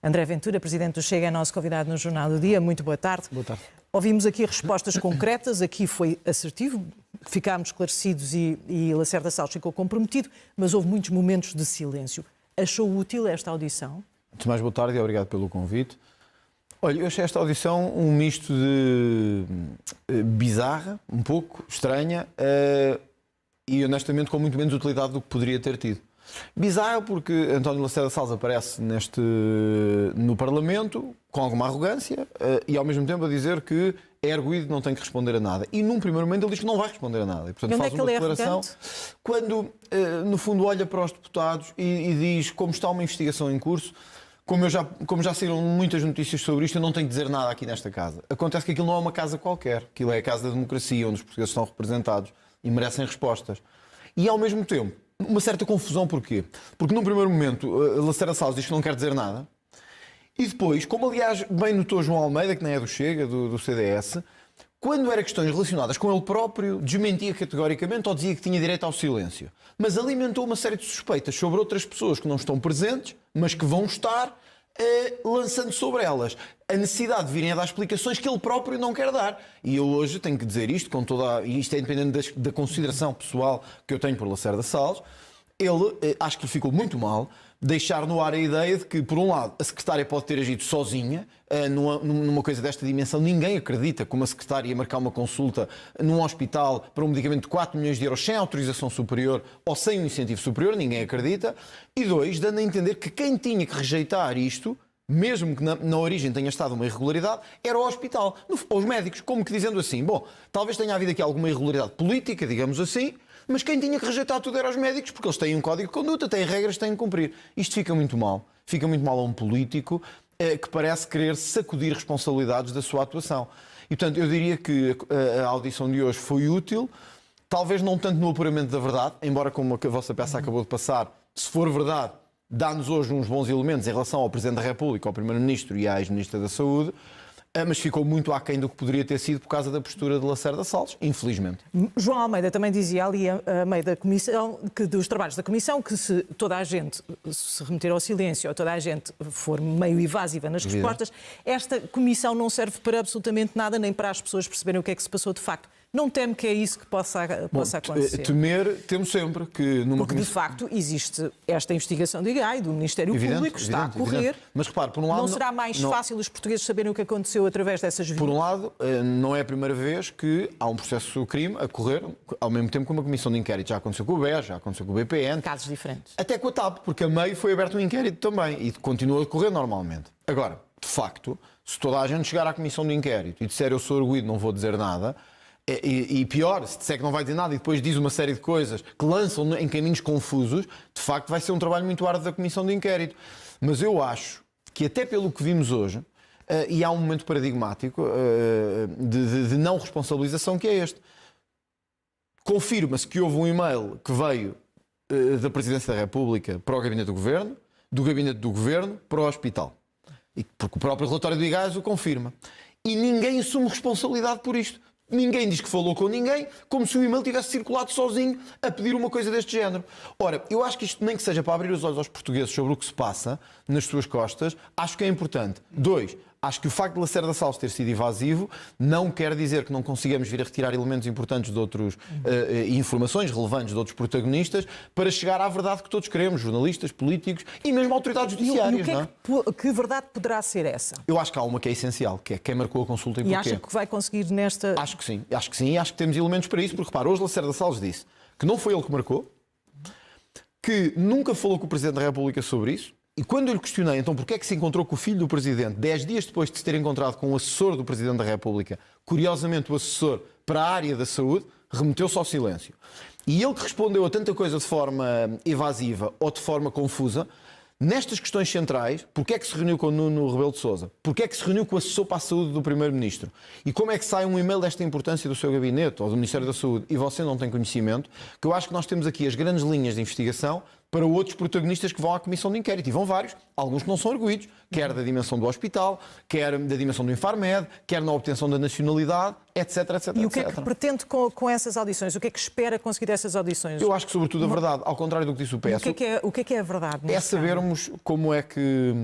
André Ventura, presidente do Chega, é nosso convidado no Jornal do Dia. Muito boa tarde. Boa tarde. Ouvimos aqui respostas concretas, aqui foi assertivo, ficámos esclarecidos e Lacerda Salles ficou comprometido, mas houve muitos momentos de silêncio. Achou útil esta audição? Antes de mais, boa tarde e obrigado pelo convite. Olha, eu achei esta audição um misto de bizarra, um pouco estranha e honestamente com muito menos utilidade do que poderia ter tido. Bizarra porque António Lacerda Salles aparece no Parlamento com alguma arrogância e ao mesmo tempo a dizer que é arguido, não tem que responder a nada. E num primeiro momento ele diz que não vai responder a nada. E, portanto, faz uma declaração quando, no fundo, olha para os deputados e diz como está uma investigação em curso. Como já saíram muitas notícias sobre isto, eu não tenho que dizer nada aqui nesta casa. Acontece que aquilo não é uma casa qualquer. Aquilo é a casa da democracia, onde os portugueses estão representados e merecem respostas. E, ao mesmo tempo, uma certa confusão. Porquê? Porque, num primeiro momento, Lacerda Salles diz que não quer dizer nada. E depois, como aliás bem notou João Almeida, que nem é do Chega, do CDS, quando eram questões relacionadas com ele próprio, desmentia categoricamente ou dizia que tinha direito ao silêncio. Mas alimentou uma série de suspeitas sobre outras pessoas que não estão presentes, mas que vão estar, lançando sobre elas a necessidade de virem a dar explicações que ele próprio não quer dar. E eu hoje tenho que dizer isto, e isto é independente da consideração pessoal que eu tenho por Lacerda Salles, ele, acho que lhe ficou muito mal deixar no ar a ideia de que, por um lado, a secretária pode ter agido sozinha numa coisa desta dimensão. Ninguém acredita que uma secretária ia marcar uma consulta num hospital para um medicamento de 4 milhões de euros sem autorização superior ou sem um incentivo superior. Ninguém acredita. E dois, dando a entender que quem tinha que rejeitar isto, mesmo que na origem tenha estado uma irregularidade, era o hospital, os médicos, como que dizendo assim, bom, talvez tenha havido aqui alguma irregularidade política, digamos assim, mas quem tinha que rejeitar tudo eram os médicos, porque eles têm um código de conduta, têm regras, têm que cumprir. Isto fica muito mal a um político que parece querer sacudir responsabilidades da sua atuação. E, portanto, eu diria que a audição de hoje foi útil, talvez não tanto no apuramento da verdade, embora como a vossa peça acabou de passar, se for verdade, dá-nos hoje uns bons elementos em relação ao Presidente da República, ao Primeiro-Ministro e à Ex-Ministra da Saúde, mas ficou muito aquém do que poderia ter sido por causa da postura de Lacerda Salles, infelizmente. João Almeida também dizia ali, a meio da comissão, dos trabalhos da comissão, que se toda a gente se remeter ao silêncio ou toda a gente for meio evasiva nas respostas, esta comissão não serve para absolutamente nada, nem para as pessoas perceberem o que é que se passou de facto. Não teme que é isso que possa acontecer? Temer, temos sempre que... Porque, de facto, existe esta investigação do IGAI, do Ministério Público, está a correr. Evidente. Mas, repare, por um lado... Não será mais fácil os portugueses saberem o que aconteceu através dessas vias? Por um lado, não é a primeira vez que há um processo de crime a correr ao mesmo tempo que uma comissão de inquérito. Já aconteceu com o BES, já aconteceu com o BPN. Casos diferentes. Até com a TAP, porque a meio foi aberto um inquérito também e continua a correr normalmente. Agora, de facto, se toda a gente chegar à comissão de inquérito e disser eu sou arguido, não vou dizer nada... E pior, se disser que não vai dizer nada e depois diz uma série de coisas que lançam em caminhos confusos, de facto vai ser um trabalho muito árduo da Comissão de Inquérito. Mas eu acho que até pelo que vimos hoje, e há um momento paradigmático de não responsabilização que é este. Confirma-se que houve um e-mail que veio da Presidência da República para o Gabinete do Governo, do Gabinete do Governo para o Hospital. Porque o próprio relatório do IGAS o confirma. E ninguém assume responsabilidade por isto. Ninguém diz que falou com ninguém, como se o e-mail tivesse circulado sozinho a pedir uma coisa deste género. Ora, eu acho que isto nem que seja para abrir os olhos aos portugueses sobre o que se passa nas suas costas, acho que é importante. Dois, acho que o facto de Lacerda Salles ter sido evasivo não quer dizer que não consigamos vir a retirar elementos importantes de outros informações relevantes de outros protagonistas para chegar à verdade que todos queremos, jornalistas, políticos e mesmo autoridades judiciárias. Que verdade poderá ser essa? Eu acho que há uma que é essencial, que é quem marcou a consulta e porquê. E acha que vai conseguir nesta... Acho que sim, e acho que temos elementos para isso, porque repara, hoje Lacerda Salles disse que não foi ele que marcou, que nunca falou com o Presidente da República sobre isso, e quando eu lhe questionei, então, porque é que se encontrou com o filho do Presidente 10 dias depois de se ter encontrado com o assessor do Presidente da República, curiosamente o assessor para a área da saúde, remeteu-se ao silêncio. E ele que respondeu a tanta coisa de forma evasiva ou de forma confusa, nestas questões centrais, porque é que se reuniu com o Nuno Rebelo de Sousa? Porque é que se reuniu com o assessor para a saúde do Primeiro-Ministro? E como é que sai um e-mail desta importância do seu gabinete ou do Ministério da Saúde e você não tem conhecimento? Que eu acho que nós temos aqui as grandes linhas de investigação para outros protagonistas que vão à Comissão de Inquérito. E vão vários, alguns que não são arguidos, quer da dimensão do hospital, quer da dimensão do Infarmed, quer na obtenção da nacionalidade, etc, etc, E o que é que pretende com essas audições? O que é que espera conseguir dessas audições? Eu acho que, sobretudo, a verdade, ao contrário do que disse o PS... O que é a verdade? É sabermos como é que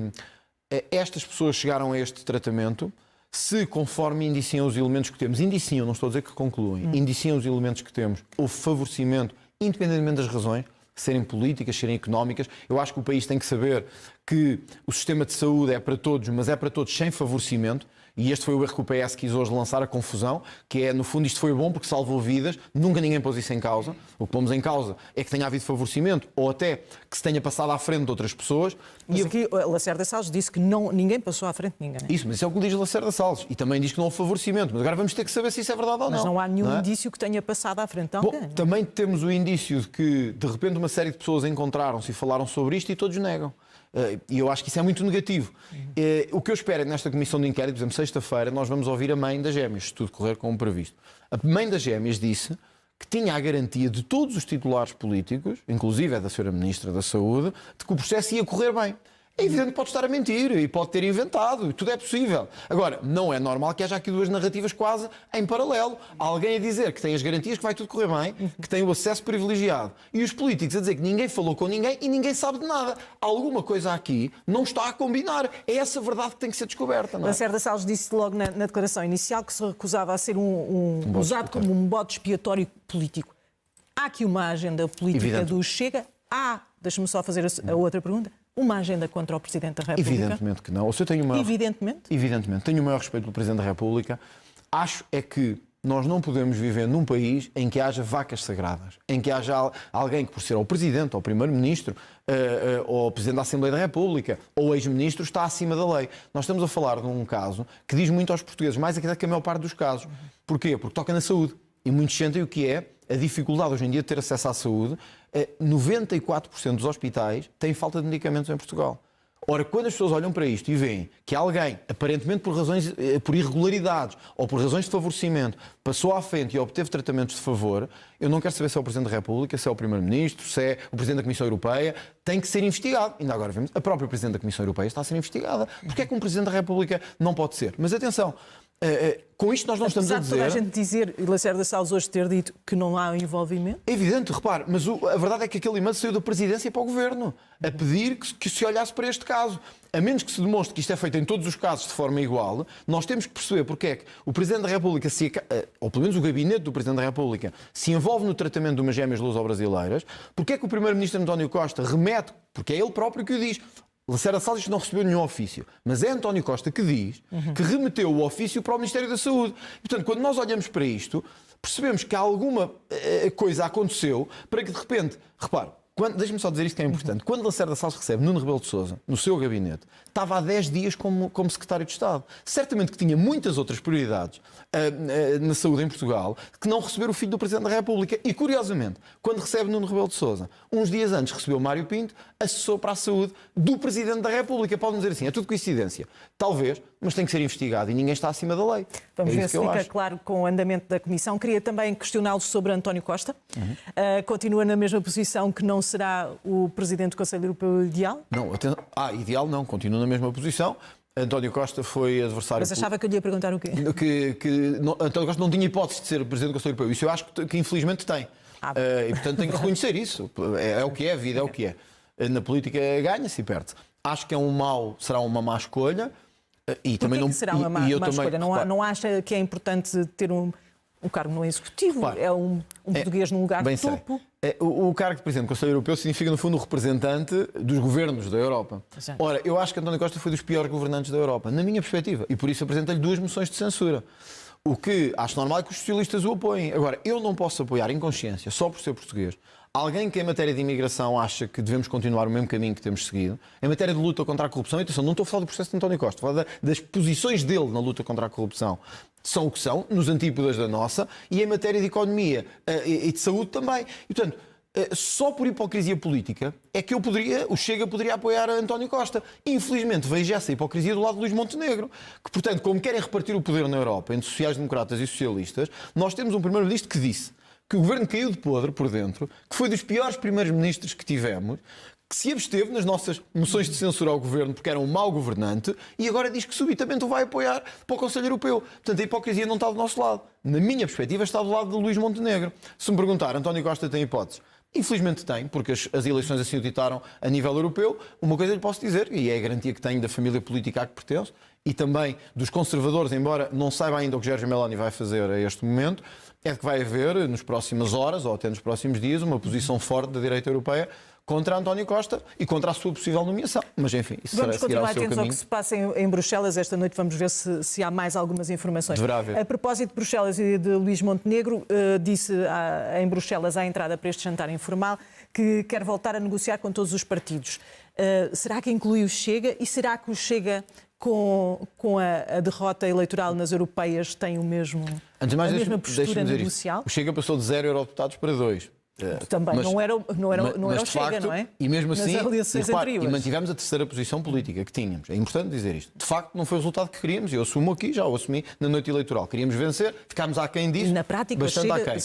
estas pessoas chegaram a este tratamento se, conforme indiciam os elementos que temos, indiciam, não estou a dizer que concluem, indiciam os elementos que temos, houve favorecimento, independentemente das razões, serem políticas, serem económicas. Eu acho que o país tem que saber que o sistema de saúde é para todos, mas é para todos sem favorecimento. E este foi o erro que o PS quis hoje lançar, a confusão, que é, no fundo, isto foi bom porque salvou vidas, nunca ninguém pôs isso em causa. O que pomos em causa é que tenha havido favorecimento ou até que se tenha passado à frente de outras pessoas. Mas aqui Lacerda Salles disse que ninguém passou à frente de ninguém. Isso, mas isso é o que diz Lacerda Salles. E também diz que não houve favorecimento. Mas agora vamos ter que saber se isso é verdade ou não. Mas não há nenhum indício que tenha passado à frente de alguém. Bom, também temos o indício de que, de repente, uma série de pessoas encontraram-se e falaram sobre isto e todos negam. E eu acho que isso é muito negativo. O que eu espero é que nesta comissão de inquérito, por exemplo, sexta-feira, nós vamos ouvir a mãe das gêmeas, se tudo correr como previsto. A mãe das gêmeas disse que tinha a garantia de todos os titulares políticos, inclusive a da Sra. Ministra da Saúde, de que o processo ia correr bem. É evidente que pode estar a mentir e pode ter inventado, e tudo é possível. Agora, não é normal que haja aqui duas narrativas quase em paralelo. Alguém a dizer que tem as garantias que vai tudo correr bem, que tem o acesso privilegiado, e os políticos a dizer que ninguém falou com ninguém e ninguém sabe de nada. Alguma coisa aqui não está a combinar. É essa verdade que tem que ser descoberta. Não é? Lacerda Salles disse logo na declaração inicial que se recusava a ser usado como um bode expiatório político. Há aqui uma agenda política do Chega? Deixa-me só fazer a outra pergunta. Uma agenda contra o Presidente da República? Evidentemente que não. Evidentemente. Tenho o maior respeito pelo Presidente da República. Acho é que nós não podemos viver num país em que haja vacas sagradas, em que haja alguém que, por ser ou Presidente, ou Primeiro-Ministro, ou Presidente da Assembleia da República, ou ex-Ministro, está acima da lei. Nós estamos a falar de um caso que diz muito aos portugueses, mais aqui que a maior parte dos casos. Porquê? Porque toca na saúde. E muitos sentem o que é a dificuldade hoje em dia de ter acesso à saúde. 94% dos hospitais têm falta de medicamentos em Portugal. Ora, quando as pessoas olham para isto e veem que alguém, aparentemente por irregularidades ou por razões de favorecimento, passou à frente e obteve tratamentos de favor, eu não quero saber se é o Presidente da República, se é o Primeiro-Ministro, se é o Presidente da Comissão Europeia, tem que ser investigado. Ainda agora vemos, a própria Presidente da Comissão Europeia está a ser investigada. Porquê é que um Presidente da República não pode ser? Mas atenção, com isto nós não estamos a dizer... Apesar de toda a gente dizer, e Lacerda Salles hoje ter dito que não há envolvimento... É evidente, repare, mas a verdade é que aquele e-mail saiu da Presidência para o Governo, a pedir que se olhasse para este caso. A menos que se demonstre que isto é feito em todos os casos de forma igual, nós temos que perceber porque é que o Presidente da República, ou pelo menos o gabinete do Presidente da República, se envolve no tratamento de umas gêmeas luso-brasileiras, porque é que o Primeiro-Ministro António Costa remete, porque é ele próprio que o diz... Lacerda Salles não recebeu nenhum ofício, mas é António Costa que diz que remeteu o ofício para o Ministério da Saúde. E, portanto, quando nós olhamos para isto, percebemos que alguma coisa aconteceu para que, de repente, repare, deixe-me só dizer isto que é importante. Quando Lacerda Salles recebe Nuno Rebelo de Sousa no seu gabinete, estava há 10 dias como secretário de Estado. Certamente que tinha muitas outras prioridades na saúde em Portugal que não receber o filho do Presidente da República. E, curiosamente, quando recebe Nuno Rebelo de Sousa, uns dias antes recebeu Mário Pinto, assessor para a saúde do Presidente da República. Podem dizer assim, é tudo coincidência. Talvez, mas tem que ser investigado e ninguém está acima da lei. Vamos ver se fica claro com o andamento da Comissão. Queria também questioná-lo sobre António Costa. Continua na mesma posição que não será o Presidente do Conselho Europeu ideal? Não, ideal não, continua na mesma posição. António Costa foi adversário... Mas achava que eu lhe ia perguntar o quê? António Costa não tinha hipótese de ser Presidente do Conselho Europeu. Isso eu acho que infelizmente tem. E portanto tenho que reconhecer isso. É o que é, a vida é o que é. Na política ganha-se e perde-se. Acho que será uma má escolha. E também não será uma má escolha? Não acha que é importante ter um cargo no Executivo? Claro. É um português num lugar de topo? O cargo de Presidente do Conselho Europeu significa, no fundo, o representante dos governos da Europa. Exato. Ora, eu acho que António Costa foi dos piores governantes da Europa, na minha perspectiva. E por isso apresentei-lhe 2 moções de censura. O que acho normal é que os socialistas o apoiem. Agora, eu não posso apoiar em consciência, só por ser português, alguém que em matéria de imigração acha que devemos continuar o mesmo caminho que temos seguido, em matéria de luta contra a corrupção, e atenção, não estou a falar do processo de António Costa, estou a falar das posições dele na luta contra a corrupção. São o que são, nos antípodas da nossa, e em matéria de economia e de saúde também. E, portanto, só por hipocrisia política é que o Chega poderia apoiar a António Costa. Infelizmente vejo essa hipocrisia do lado de Luís Montenegro, que, portanto, como querem repartir o poder na Europa entre sociais-democratas e socialistas, nós temos um primeiro-ministro que disse que o governo caiu de podre por dentro, que foi dos piores primeiros-ministros que tivemos, que se absteve nas nossas moções de censura ao governo porque era um mau governante e agora diz que subitamente o vai apoiar para o Conselho Europeu. Portanto, a hipocrisia não está do nosso lado. Na minha perspectiva, está do lado de Luís Montenegro. Se me perguntar, António Costa tem hipóteses? Infelizmente tem, porque as eleições assim o ditaram a nível europeu. Uma coisa lhe posso dizer, e é a garantia que tenho da família política a que pertence, e também dos conservadores, embora não saiba ainda o que Giorgia Meloni vai fazer a este momento, é de que vai haver, nas próximas horas, ou até nos próximos dias, uma posição forte da direita europeia contra António Costa e contra a sua possível nomeação. Mas, enfim, isso vamos será seguirá o seu continuar atentos ao caminho. que se passa em Bruxelas. Esta noite vamos ver se há mais algumas informações. Deverá haver. A propósito de Bruxelas e de Luís Montenegro, disse em Bruxelas, à entrada para este jantar informal, que quer voltar a negociar com todos os partidos. Será que inclui o Chega? E será que o Chega, com a derrota eleitoral nas europeias, tem a mesma postura negocial? O Chega passou de 0 eurodeputados para 2. Também não era o Chega, facto, não é? E mesmo assim, e mantivemos a terceira posição política que tínhamos. É importante dizer isto. De facto, não foi o resultado que queríamos. Eu assumo aqui, já o assumi na noite eleitoral. Queríamos vencer, ficámos aquém disso. Na prática, o Chega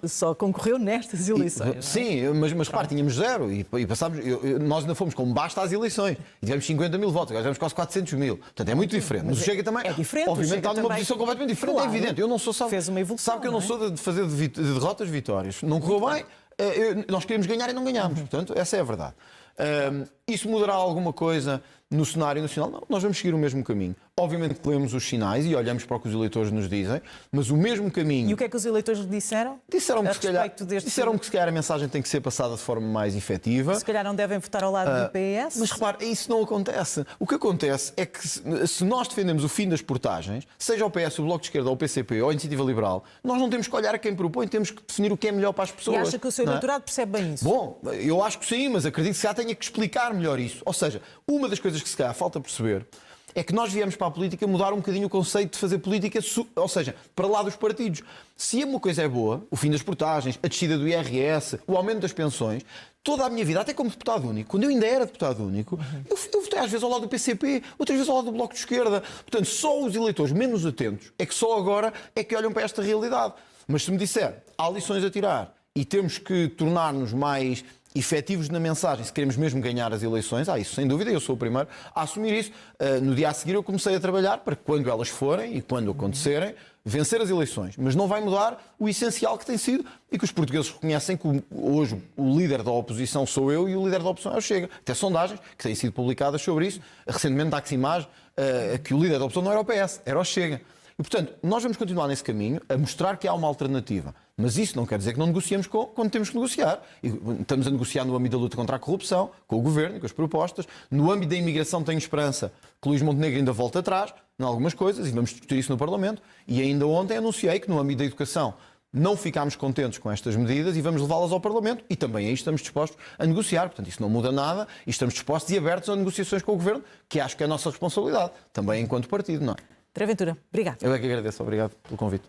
só concorreu nestas eleições. Sim, mas repare, tínhamos 0 e passámos. Nós ainda fomos com basta às eleições e tivemos 50 mil votos, agora tivemos quase 400 mil. Portanto, é muito diferente. Mas o Chega também, é diferente, obviamente, está numa posição completamente diferente. Claro, é evidente. Eu não sou, fez uma evolução, sabe que eu não sou de fazer de derrotas vitórias. Não correu bem. Nós queríamos ganhar e não ganhámos. Portanto, essa é a verdade. Isso mudará alguma coisa no cenário nacional? Não, nós vamos seguir o mesmo caminho. Obviamente que lemos os sinais e olhamos para o que os eleitores nos dizem, mas o mesmo caminho... E o que é que os eleitores lhe disseram? Disseram-me que se calhar a mensagem tem que ser passada de forma mais efetiva. Se calhar não devem votar ao lado do PS? Mas repare, isso não acontece. O que acontece é que se nós defendemos o fim das portagens, seja o PS, o Bloco de Esquerda, ou o PCP, ou a Iniciativa Liberal, nós não temos que olhar a quem propõe, temos que definir o que é melhor para as pessoas. E acha que o seu eleitorado percebe bem isso? Bom, eu acho que sim, mas acredito que se calhar tenha que explicar melhor isso. Ou seja, uma das coisas que se calhar falta perceber é que nós viemos para a política mudar um bocadinho o conceito de fazer política, ou seja, para lá dos partidos. Se uma coisa é boa, o fim das portagens, a descida do IRS, o aumento das pensões, toda a minha vida, até como deputado único, quando eu ainda era deputado único, eu votei às vezes ao lado do PCP, outras vezes ao lado do Bloco de Esquerda. Portanto, só os eleitores menos atentos é que só agora é que olham para esta realidade. Mas se me disser, há lições a tirar e temos que tornar-nos mais efetivos na mensagem, se queremos mesmo ganhar as eleições, isso sem dúvida, eu sou o primeiro a assumir isso. No dia a seguir eu comecei a trabalhar para que quando elas forem e quando acontecerem, vencer as eleições. Mas não vai mudar o essencial que tem sido e que os portugueses reconhecem que hoje o líder da oposição sou eu e o líder da oposição é o Chega. Até sondagens que têm sido publicadas sobre isso. Recentemente da Aximage, que o líder da oposição não era o PS, era o Chega. E, portanto, nós vamos continuar nesse caminho, a mostrar que há uma alternativa. Mas isso não quer dizer que não negociemos quando temos que negociar. E estamos a negociar no âmbito da luta contra a corrupção, com o Governo, com as propostas. No âmbito da imigração tenho esperança que Luís Montenegro ainda volte atrás, em algumas coisas, e vamos discutir isso no Parlamento. E ainda ontem anunciei que no âmbito da educação não ficámos contentes com estas medidas e vamos levá-las ao Parlamento. E também aí estamos dispostos a negociar. Portanto, isso não muda nada e estamos dispostos e abertos a negociações com o Governo, que acho que é a nossa responsabilidade, também enquanto partido, não é? André Ventura, obrigado. Eu é que agradeço. Obrigado pelo convite.